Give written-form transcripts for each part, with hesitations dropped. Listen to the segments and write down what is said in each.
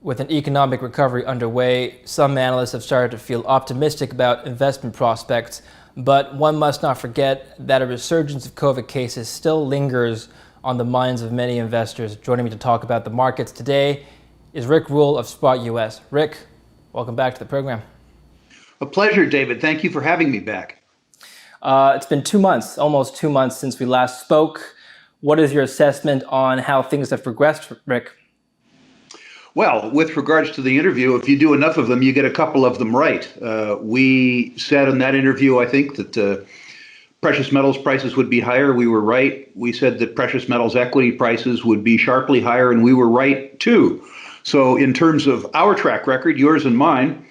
With an economic recovery underway, some analysts have started to feel optimistic about investment prospects, but one must not forget that a resurgence of COVID cases still lingers on the minds of many investors. Joining me to talk about the markets today is Rick Rule of Sprott U.S. Rick, welcome back to the program. A pleasure, David. Thank you for having me back. It's been 2 months, almost 2 months since we last spoke. What is your assessment on how things have progressed, Rick? Well, with regards to the interview, if you do enough of them, you get a couple of them right. We said in that interview, I think, that precious metals prices would be higher. We were right. We said that precious metals equity prices would be sharply higher, and we were right too. So in terms of our track record, yours and mine,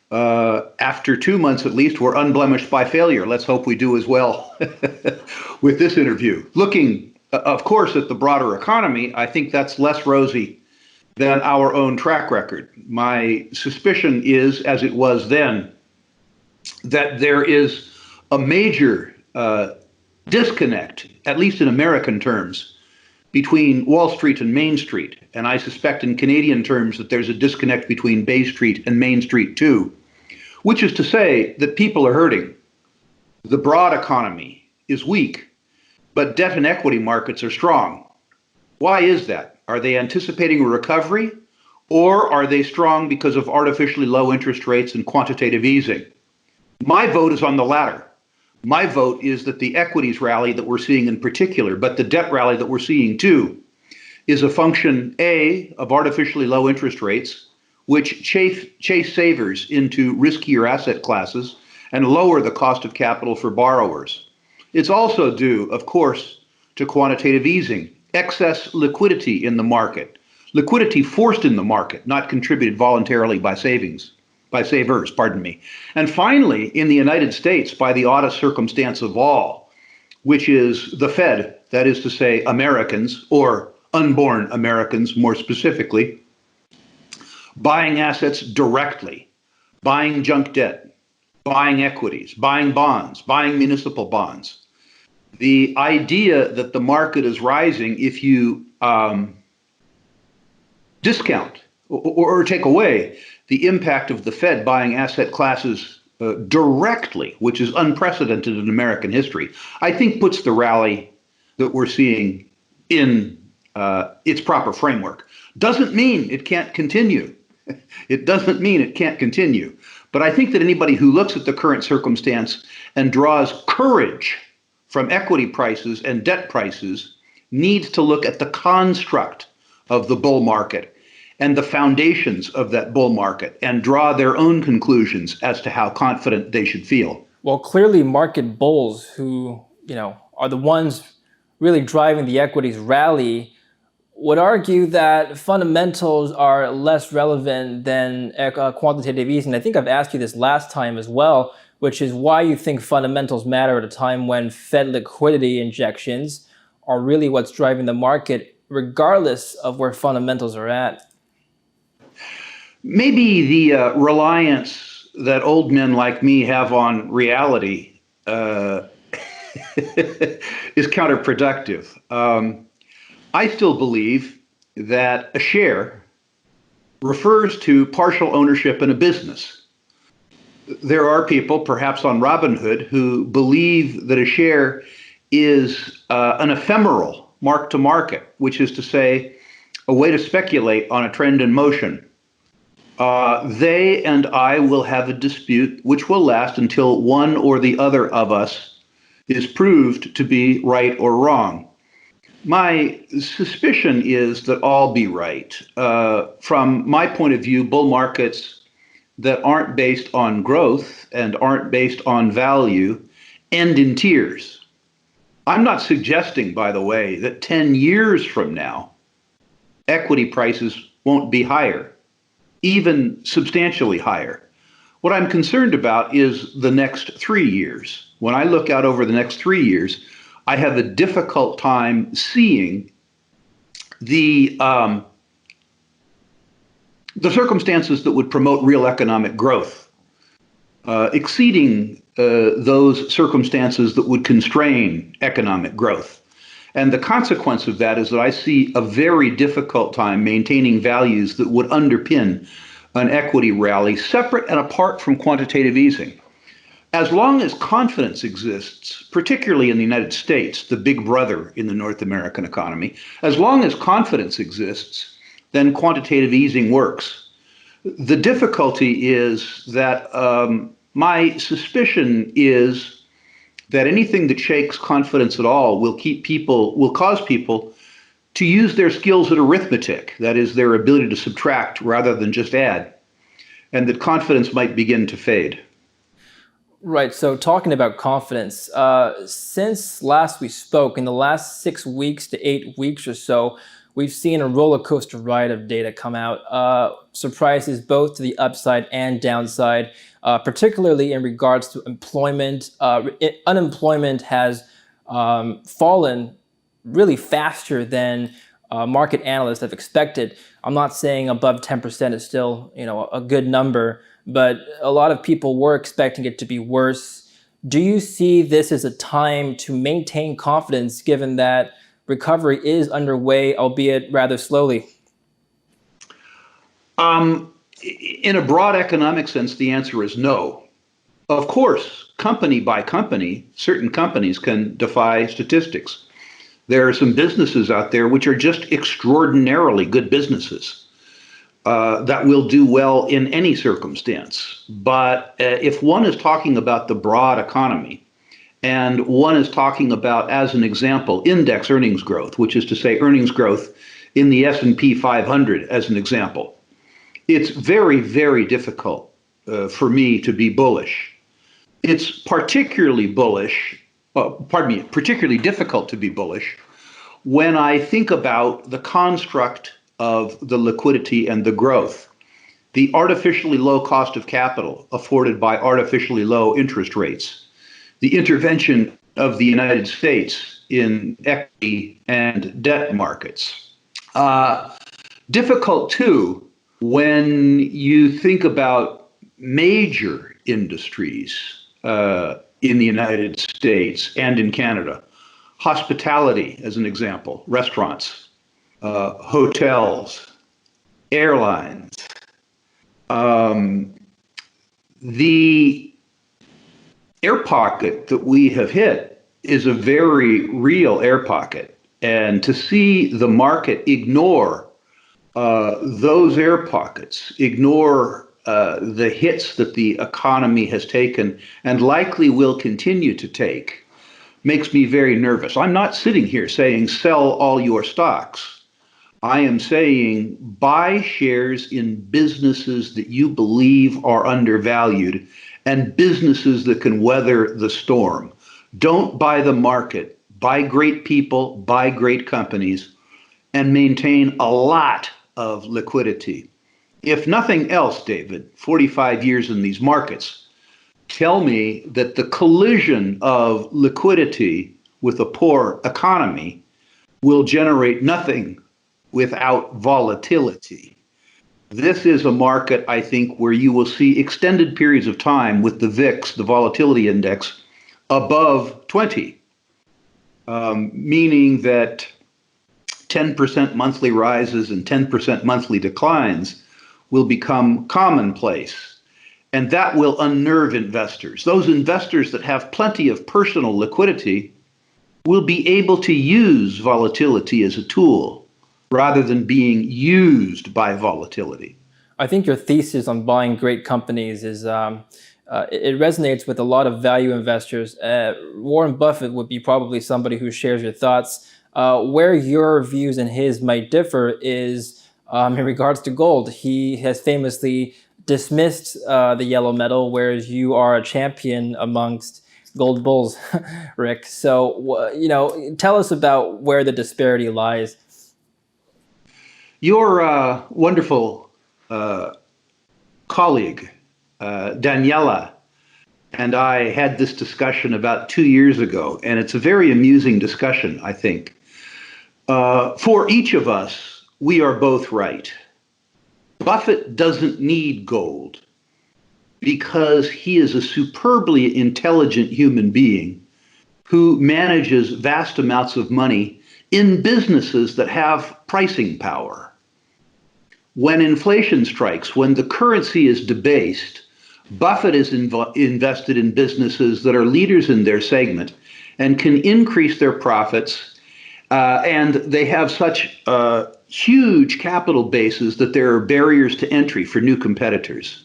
after 2 months at least, we're unblemished by failure. Let's hope we do as well with this interview. Looking, of course, at the broader economy, I think that's less rosy than our own track record. My suspicion is, as it was then, that there is a major disconnect, at least in American terms, between Wall Street and Main Street. And I suspect in Canadian terms that there's a disconnect between Bay Street and Main Street too, which is to say that people are hurting. The broad economy is weak, but debt and equity markets are strong. Why is that? Are they anticipating a recovery, or are they strong because of artificially low interest rates and quantitative easing? My vote is on the latter. My vote is that the equities rally that we're seeing in particular, but the debt rally that we're seeing too, is a function, A, of artificially low interest rates, which chase savers into riskier asset classes and lower the cost of capital for borrowers. It's also due, of course, to quantitative easing. Excess liquidity in the market, liquidity forced in the market, not contributed voluntarily by savers, And finally, in the United States, by the oddest circumstance of all, which is the Fed, that is to say, Americans, or unborn Americans more specifically, buying assets directly, buying junk debt, buying equities, buying bonds, buying municipal bonds. The idea that the market is rising if you discount or take away the impact of the Fed buying asset classes directly, which is unprecedented in American history, I think puts the rally that we're seeing in its proper framework. Doesn't mean it can't continue. It doesn't mean it can't continue. But I think that anybody who looks at the current circumstance and draws courage from equity prices and debt prices needs to look at the construct of the bull market and the foundations of that bull market and draw their own conclusions as to how confident they should feel. Well, clearly market bulls who, are the ones really driving the equities rally would argue that fundamentals are less relevant than quantitative easing. I think I've asked you this last time as well, which is why you think fundamentals matter at a time when Fed liquidity injections are really what's driving the market, regardless of where fundamentals are at. Maybe the reliance that old men like me have on reality is counterproductive. I still believe that a share refers to partial ownership in a business. There are people, perhaps on Robinhood, who believe that a share is an ephemeral mark to market, which is to say, a way to speculate on a trend in motion. They and I will have a dispute which will last until one or the other of us is proved to be right or wrong. My suspicion is that I'll be right. From my point of view, bull markets that aren't based on growth and aren't based on value end in tears. I'm not suggesting, by the way, that 10 years from now, equity prices won't be higher, even substantially higher. What I'm concerned about is the next 3 years. When I look out over the next 3 years, I have a difficult time seeing the circumstances that would promote real economic growth, exceeding those circumstances that would constrain economic growth. And the consequence of that is that I see a very difficult time maintaining values that would underpin an equity rally separate and apart from quantitative easing. As long as confidence exists, particularly in the United States, the big brother in the North American economy, as long as confidence exists, then quantitative easing works. The difficulty is that my suspicion is that anything that shakes confidence at all will cause people to use their skills at arithmetic, that is, their ability to subtract rather than just add, and that confidence might begin to fade. Right. So talking about confidence, since last we spoke, in the last 6 weeks to 8 weeks or so, we've seen a roller coaster ride of data come out. Surprises both to the upside and downside, particularly in regards to employment. Unemployment has fallen really faster than market analysts have expected. I'm not saying above 10% is still, a good number, but a lot of people were expecting it to be worse. Do you see this as a time to maintain confidence given that recovery is underway, albeit rather slowly? In a broad economic sense, the answer is no. Of course, company by company, certain companies can defy statistics. There are some businesses out there which are just extraordinarily good businesses that will do well in any circumstance. But if one is talking about the broad economy, and one is talking about, as an example, index earnings growth, which is to say earnings growth in the S&P 500 as an example, it's very, very difficult for me to be bullish. It's particularly particularly difficult to be bullish when I think about the construct of the liquidity and the growth, the artificially low cost of capital afforded by artificially low interest rates, the intervention of the United States in equity and debt markets. Difficult, too, when you think about major industries in the United States and in Canada. Hospitality, as an example, restaurants, hotels, airlines. The air pocket that we have hit is a very real air pocket. And to see the market ignore those air pockets, ignore the hits that the economy has taken and likely will continue to take, makes me very nervous. I'm not sitting here saying sell all your stocks. I am saying buy shares in businesses that you believe are undervalued and businesses that can weather the storm. Don't buy the market. Buy great people, buy great companies, and maintain a lot of liquidity. If nothing else, David, 45 years in these markets, tell me that the collision of liquidity with a poor economy will generate nothing without volatility. This is a market, I think, where you will see extended periods of time with the VIX, the volatility index, above 20, meaning that 10% monthly rises and 10% monthly declines will become commonplace. And that will unnerve investors. Those investors that have plenty of personal liquidity will be able to use volatility as a tool rather than being used by volatility. I think your thesis on buying great companies is it resonates with a lot of value investors. Warren Buffett would be probably somebody who shares your thoughts. Where your views and his might differ is in regards to gold. He has famously dismissed the yellow metal, whereas you are a champion amongst gold bulls, Rick. So, tell us about where the disparity lies. Your wonderful colleague, Daniela, and I had this discussion about 2 years ago, and it's a very amusing discussion, I think. For each of us, we are both right. Buffett doesn't need gold because he is a superbly intelligent human being who manages vast amounts of money in businesses that have pricing power. When inflation strikes, when the currency is debased, Buffett is invested in businesses that are leaders in their segment and can increase their profits, and they have such huge capital bases that there are barriers to entry for new competitors.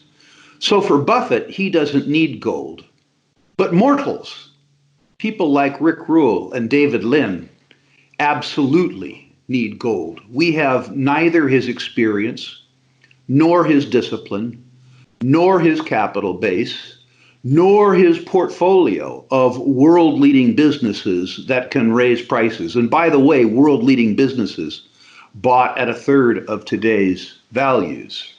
So for Buffett, he doesn't need gold. But mortals, people like Rick Rule and David Lynn, absolutely need gold. We have neither his experience, nor his discipline, nor his capital base, nor his portfolio of world-leading businesses that can raise prices. And by the way, world-leading businesses bought at a third of today's values.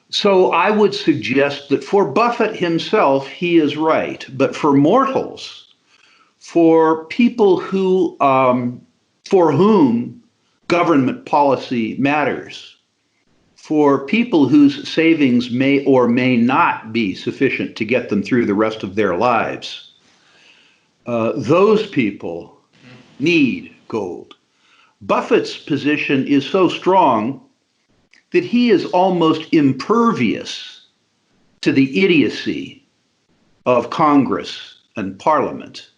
So I would suggest that for Buffett himself, he is right. But for mortals, for people who, for whom government policy matters, for people whose savings may or may not be sufficient to get them through the rest of their lives, those people need gold. Buffett's position is so strong that he is almost impervious to the idiocy of Congress and Parliament.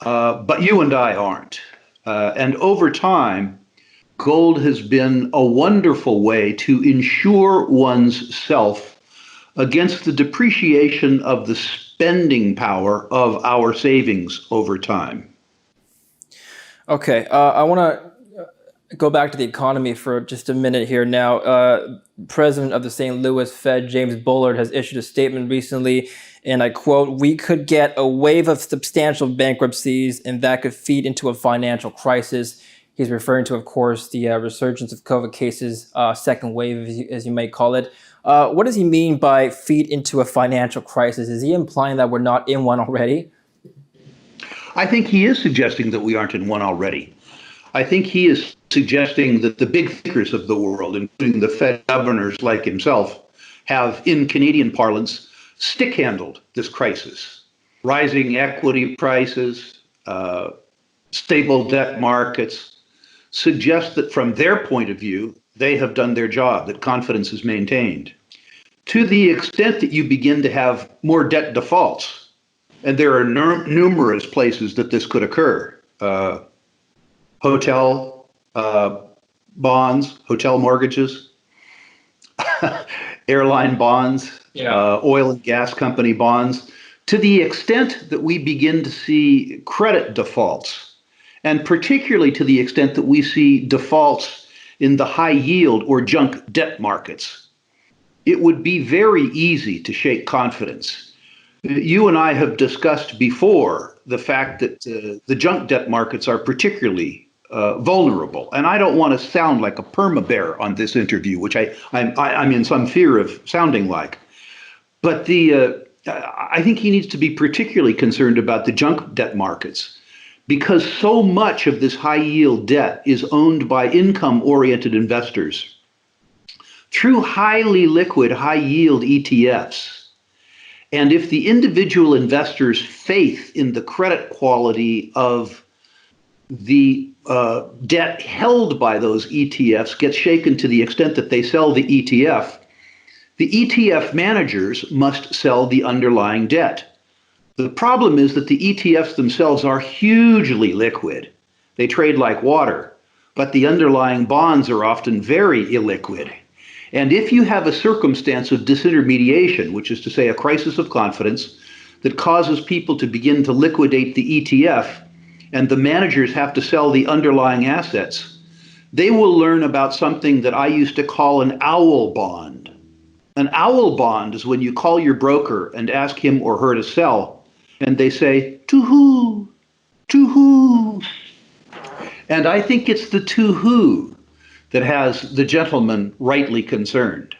But you and I aren't. And over time, gold has been a wonderful way to insure one's self against the depreciation of the spending power of our savings over time. Okay, I want to go back to the economy for just a minute here now. President of the St. Louis Fed, James Bullard, has issued a statement recently, and I quote, "We could get a wave of substantial bankruptcies, and that could feed into a financial crisis." He's referring to, of course, the resurgence of COVID cases, second wave, as you might call it. What does he mean by feed into a financial crisis? Is he implying that we're not in one already? I think he is suggesting that we aren't in one already. I think he is suggesting that the big thinkers of the world, including the Fed governors like himself, have, in Canadian parlance, stick-handled this crisis. Rising equity prices, stable debt markets suggest that from their point of view, they have done their job, that confidence is maintained. To the extent that you begin to have more debt defaults, and there are numerous places that this could occur, hotel bonds, hotel mortgages, airline bonds, oil and gas company bonds. To the extent that we begin to see credit defaults, and particularly to the extent that we see defaults in the high yield or junk debt markets, it would be very easy to shake confidence. You and I have discussed before the fact that the junk debt markets are particularly vulnerable. And I don't want to sound like a perma-bear on this interview, which I'm in some fear of sounding like. But I think he needs to be particularly concerned about the junk debt markets, because so much of this high-yield debt is owned by income-oriented investors through highly liquid, high-yield ETFs. And if the individual investor's faith in the credit quality of the debt held by those ETFs gets shaken to the extent that they sell the ETF managers must sell the underlying debt. The problem is that the ETFs themselves are hugely liquid. They trade like water, but the underlying bonds are often very illiquid. And if you have a circumstance of disintermediation, which is to say a crisis of confidence that causes people to begin to liquidate the ETF, and the managers have to sell the underlying assets, they will learn about something that I used to call an owl bond. An owl bond is when you call your broker and ask him or her to sell, and they say, "To who? To who?" And I think it's the to who that has the gentleman rightly concerned.